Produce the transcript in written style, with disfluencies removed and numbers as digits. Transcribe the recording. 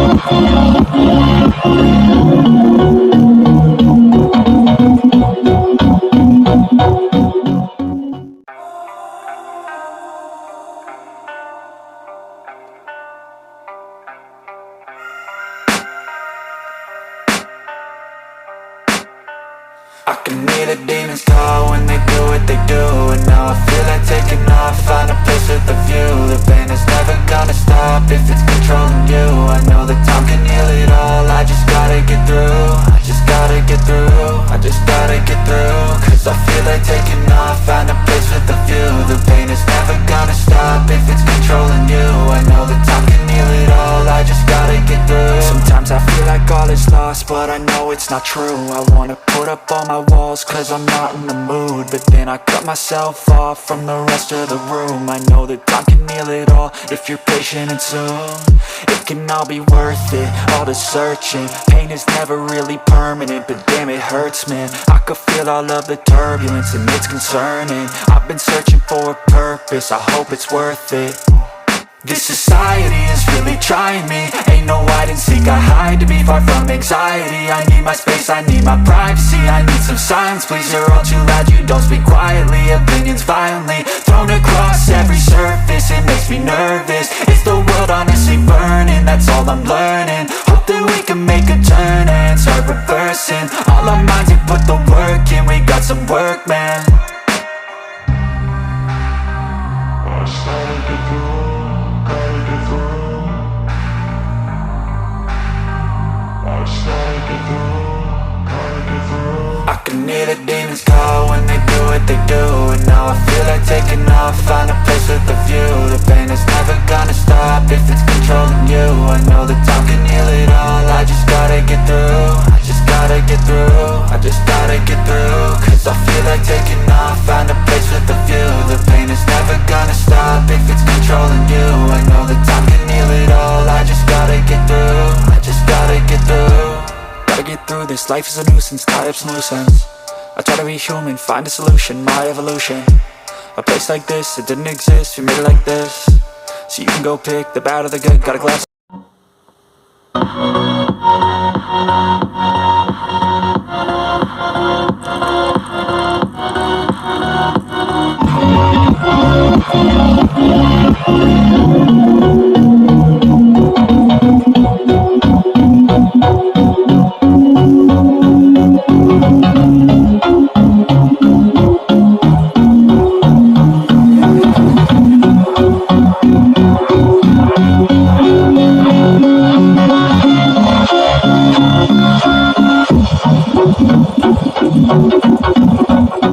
I can hear the demons call when they do what they do. And now I feel like taking off, find a place with a view. The pain is never gonna stop if it's controlling you. I know that time can heal it all, I just gotta get through. I just gotta get through, I just gotta get through. Cause I feel like taking off, find a place with a view. The pain is never gonna stop if it's controlling you. I know that time can heal it all, I just gotta get through. Sometimes I feel like all is lost, but I know it's not true. I wanna put up all my walls cause I'm not in the mood, but then I cut myself off from the rest of the room. I know that time can heal it all if you're patient and soon it can all be worth it, all the searching. Pain is never really permanent, but damn it hurts, man. I could feel all of the turbulence and it's concerning. I've been searching for a purpose, I hope it's worth it. This society is really trying me. Ain't no hide and seek, I hide to be far from anxiety. I need my space, I need my privacy. I need some silence, please, you're all too loud. You don't speak quietly, opinions violently thrown across every surface. It makes me nervous, it's the world honestly burning. That's all I'm learning, hope that we can make a turn and start reversing. All our minds have put the work in, we got some work, man. I started to grow. I can hear the demons call when they do what they do. And now I feel like taking off, find a place with a view. The pain is never gonna stop if it's controlling you. I know that time can heal it all, I just gotta get through. I just gotta get through, I just gotta get through. Cause I feel like taking off, find a place with a view. The pain is never gonna stop if it's controlling you. I know that time can heal it all, I just gotta get through. I just gotta get through. Gotta get through this, life is a nuisance, tie up some loose ends. I try to be human, find a solution, my evolution. A place like this, it didn't exist, we made it like this. So you can go pick the bad or the good, got a glass.